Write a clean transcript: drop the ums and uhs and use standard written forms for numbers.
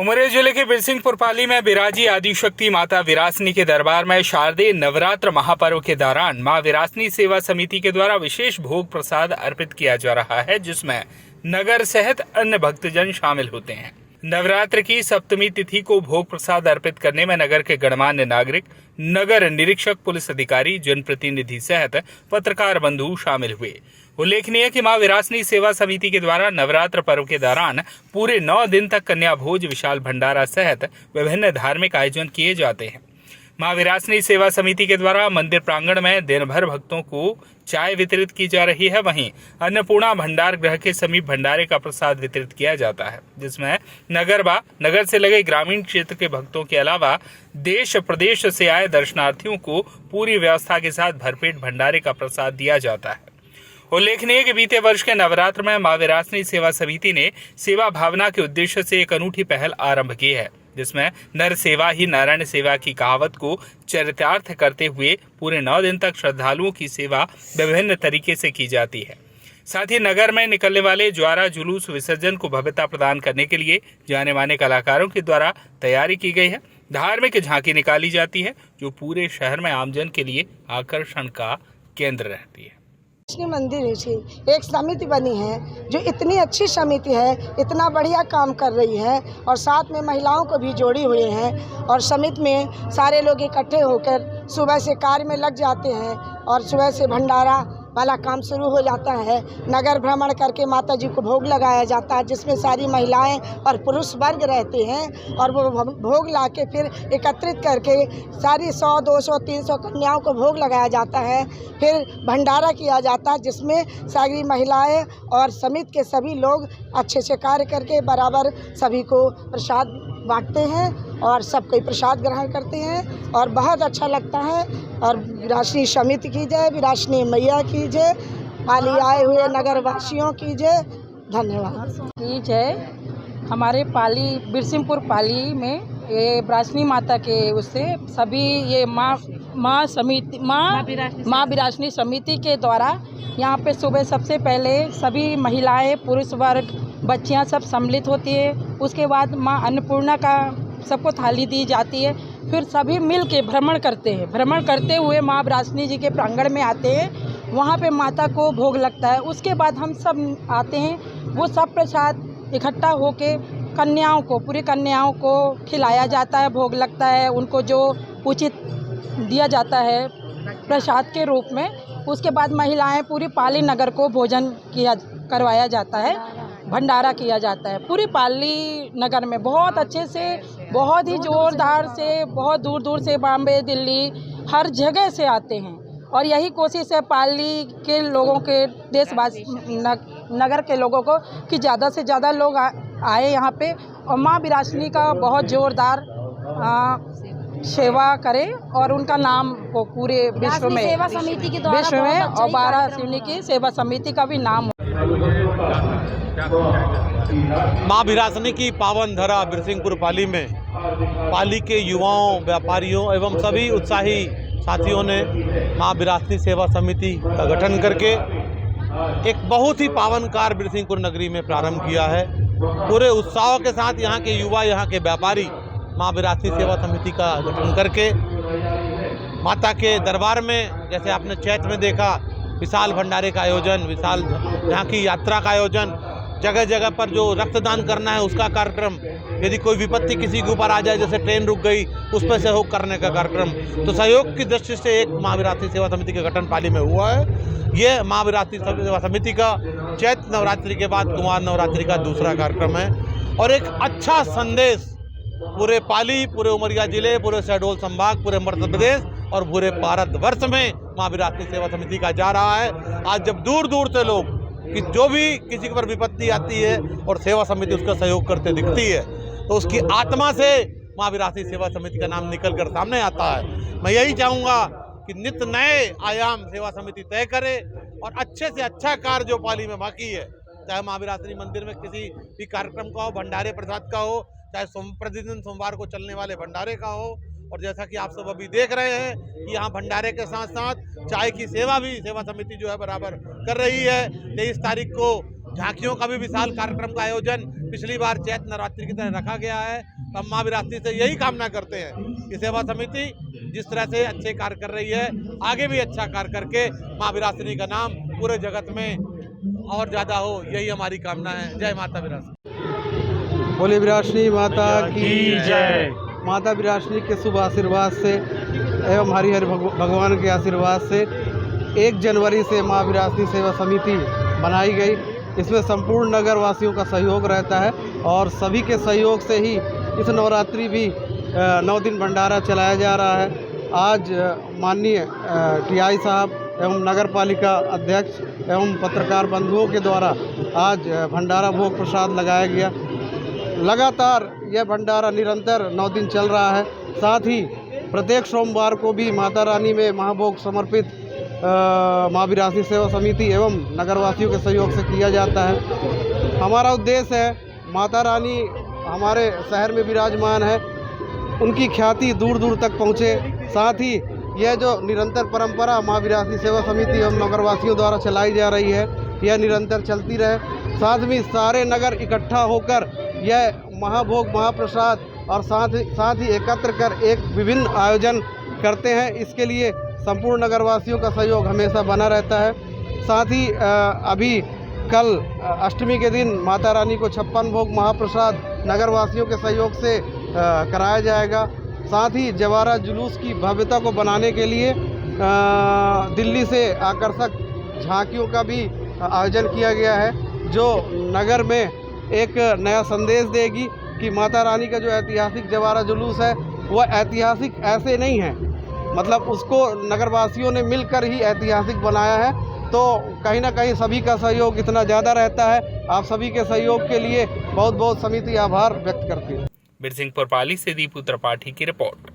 उमरिया जिले के बिरसिंहपुर पाली में बिराजी आदिशक्ति माता विरासनी के दरबार में शारदीय नवरात्र महापर्व के दौरान मां विरासनी सेवा समिति के द्वारा विशेष भोग प्रसाद अर्पित किया जा रहा है, जिसमें नगर सहित अन्य भक्तजन शामिल होते हैं। नवरात्र की सप्तमी तिथि को भोग प्रसाद अर्पित करने में नगर के गणमान्य नागरिक, नगर निरीक्षक, पुलिस अधिकारी, जनप्रतिनिधि सहित पत्रकार बंधु शामिल हुए। उल्लेखनीय है कि मां विरासनी सेवा समिति के द्वारा नवरात्र पर्व के दौरान पूरे 9 दिन तक कन्या भोज, विशाल भंडारा सहित विभिन्न धार्मिक आयोजन किए जाते हैं। मां विरासनी सेवा समिति के द्वारा मंदिर प्रांगण में दिन भर भक्तों को चाय वितरित की जा रही है। वहीं अन्नपूर्णा भंडार गृह के समीप भंडारे का प्रसाद वितरित किया जाता है, जिसमें नगर से लगे ग्रामीण क्षेत्र के भक्तों के अलावा देश प्रदेश से आए दर्शनार्थियों को पूरी व्यवस्था के साथ भरपेट भंडारे का प्रसाद दिया जाता है। उल्लेखनीय है कि बीते वर्ष के नवरात्र में मां विरासनी सेवा समिति ने सेवा भावना के उद्देश्य से एक अनूठी पहल आरंभ की है, जिसमें नर सेवा ही नारायण सेवा की कहावत को चरितार्थ करते हुए पूरे 9 दिन तक श्रद्धालुओं की सेवा विभिन्न तरीके से की जाती है। साथ ही नगर में निकलने वाले ज्वारा जुलूस विसर्जन को भव्यता प्रदान करने के लिए जाने माने कलाकारों के द्वारा तैयारी की गई है। धार्मिक झांकी निकाली जाती है, जो पूरे शहर में आमजन के लिए आकर्षण का केंद्र रहती है। मंदिर है, एक समिति बनी है जो इतनी अच्छी समिति है, इतना बढ़िया काम कर रही है और साथ में महिलाओं को भी जोड़ी हुए हैं और समिति में सारे लोग इकट्ठे होकर सुबह से कार्य में लग जाते हैं और सुबह से भंडारा वाला काम शुरू हो जाता है। नगर भ्रमण करके माता जी को भोग लगाया जाता है, जिसमें सारी महिलाएं और पुरुष वर्ग रहते हैं और वो भोग लाके फिर एकत्रित करके सारी 100, 200, 300 कन्याओं को भोग लगाया जाता है। फिर भंडारा किया जाता है, जिसमें सारी महिलाएं और समिति के सभी लोग अच्छे से कार्य करके बराबर सभी को प्रसाद बांटते हैं और सब कोई प्रसाद ग्रहण करते हैं और बहुत अच्छा लगता है। और विरासनी समिति की जय, विरासनी मैया की जय, पाली आए हुए नगर वासियों की जय। धन्यवाद की जय। हमारे पाली बिरसिंहपुर पाली में ये विरासनी माता के उससे सभी ये माँ विरासनी समिति के द्वारा यहाँ पे सुबह सबसे पहले सभी महिलाएं, पुरुष वर्ग, बच्चियाँ सब सम्मिलित होती है। उसके बाद माँ अन्नपूर्णा का सबको थाली दी जाती है। फिर सभी मिल के भ्रमण करते हैं। भ्रमण करते हुए माँ विरासनी जी के प्रांगण में आते हैं, वहाँ पे माता को भोग लगता है। उसके बाद हम सब आते हैं, वो सब प्रसाद इकट्ठा होके कन्याओं को, पूरी कन्याओं को खिलाया जाता है, भोग लगता है, उनको जो उचित दिया जाता है प्रसाद के रूप में। उसके बाद महिलाएं पूरी पाली नगर को भोजन करवाया जाता है, भंडारा किया जाता है। पूरी पाली नगर में बहुत अच्छे से, बहुत ही जोरदार से, बहुत दूर दूर से, बॉम्बे, दिल्ली, हर जगह से आते हैं और यही कोशिश है पाली के लोगों के, देशवासी, नगर के लोगों को कि ज़्यादा से ज़्यादा लोग आए यहाँ पे और माँ विरासनी का बहुत जोरदार सेवा करें और उनका नाम हो पूरे विश्व में, और 12 सिवनी की सेवा समिति का भी नाम हो। माँ विरासनी की पावन धरा बिरसिंहपुर पाली में पाली के युवाओं, व्यापारियों एवं सभी उत्साही साथियों ने माँ विरासनी सेवा समिति का गठन करके एक बहुत ही पावन कार्य बिरसिंहपुर नगरी में प्रारंभ किया है। पूरे उत्साह के साथ यहाँ के युवा, यहाँ के व्यापारी माँ विरासनी सेवा समिति का गठन करके माता के दरबार में, जैसे आपने चैत में देखा, विशाल भंडारे का आयोजन, विशाल यहाँ की यात्रा का आयोजन, जगह जगह पर जो रक्तदान करना है उसका कार्यक्रम, यदि कोई विपत्ति किसी के ऊपर आ जाए, जैसे ट्रेन रुक गई, उस पर सहयोग करने का कार्यक्रम, तो सहयोग की दृष्टि से एक माँ विरासनी सेवा समिति का गठन पाली में हुआ है। ये माँ विरासनी सेवा समिति का चैत नवरात्रि के बाद कुमार नवरात्रि का दूसरा कार्यक्रम है और एक अच्छा संदेश पूरे पाली, पूरे उमरिया जिले, पूरे शहडोल संभाग, पूरे मध्य प्रदेश और पूरे भारतवर्ष में माँ विरासनी सेवा समिति का जा रहा है। आज जब दूर दूर से लोग कि जो भी किसी के ऊपर विपत्ति आती है और सेवा समिति उसका सहयोग करते दिखती है, तो उसकी आत्मा से माँ विरासनी सेवा समिति का नाम निकल कर सामने आता है। मैं यही चाहूँगा कि नित्य नए आयाम सेवा समिति तय करे और अच्छे से अच्छा कार्य जो पाली में बाकी है, चाहे माँ विरासनी मंदिर में किसी भी कार्यक्रम का हो, भंडारे प्रसाद का हो, चाहे प्रतिदिन सोमवार को चलने वाले भंडारे का हो, और जैसा कि आप सब अभी देख रहे हैं कि यहाँ भंडारे के साथ साथ चाय की सेवा भी सेवा समिति जो है बराबर कर रही है। 23 तारीख को झांकियों का भी विशाल कार्यक्रम का आयोजन पिछली बार चैत नवरात्रि की तरह रखा गया है। तो हम माँ विरासनी से यही कामना करते हैं कि सेवा समिति जिस तरह से अच्छे कार्य कर रही है, आगे भी अच्छा कार्य करके माँ विरासनी का नाम पूरे जगत में और ज़्यादा हो, यही हमारी कामना है। जय माता विरासनी। बोले विरासनी माता की जय। माता विरासनी के शुभ आशीर्वाद से एवं हरिहर भगवान के आशीर्वाद से 1 जनवरी से माँ विरासनी सेवा समिति बनाई गई। इसमें संपूर्ण नगर वासियों का सहयोग रहता है और सभी के सहयोग से ही इस नवरात्रि भी 9 दिन भंडारा चलाया जा रहा है। आज माननीय टीआई साहब एवं नगर पालिका अध्यक्ष एवं पत्रकार बंधुओं के द्वारा आज भंडारा भोग प्रसाद लगाया गया। लगातार यह भंडारा निरंतर 9 दिन चल रहा है। साथ ही प्रत्येक सोमवार को भी माता रानी में महाभोग समर्पित माँ विरासनी सेवा समिति एवं नगरवासियों के सहयोग से किया जाता है। हमारा उद्देश्य है माता रानी हमारे शहर में विराजमान है, उनकी ख्याति दूर दूर तक पहुँचे। साथ ही यह जो निरंतर परंपरा माँ विरासनी सेवा समिति एवं नगरवासियों द्वारा चलाई जा रही है, यह निरंतर चलती रहे। साथ में सारे नगर इकट्ठा होकर यह महाभोग महाप्रसाद और साथ ही एकत्र कर एक विभिन्न आयोजन करते हैं। इसके लिए संपूर्ण नगरवासियों का सहयोग हमेशा बना रहता है। साथ ही अभी कल अष्टमी के दिन माता रानी को 56 भोग महाप्रसाद नगरवासियों के सहयोग से कराया जाएगा। साथ ही जवारा जुलूस की भव्यता को बनाने के लिए दिल्ली से आकर्षक झांकियों का भी आयोजन किया गया है, जो नगर में एक नया संदेश देगी कि माता रानी का जो ऐतिहासिक जवारा जुलूस है वह ऐतिहासिक ऐसे नहीं है, मतलब उसको नगरवासियों ने मिलकर ही ऐतिहासिक बनाया है। तो कहीं ना कहीं सभी का सहयोग इतना ज़्यादा रहता है। आप सभी के सहयोग के लिए बहुत बहुत समिति आभार व्यक्त करती है। बिरसिंहपुर पाली से दीपू त्रिपाठी की रिपोर्ट।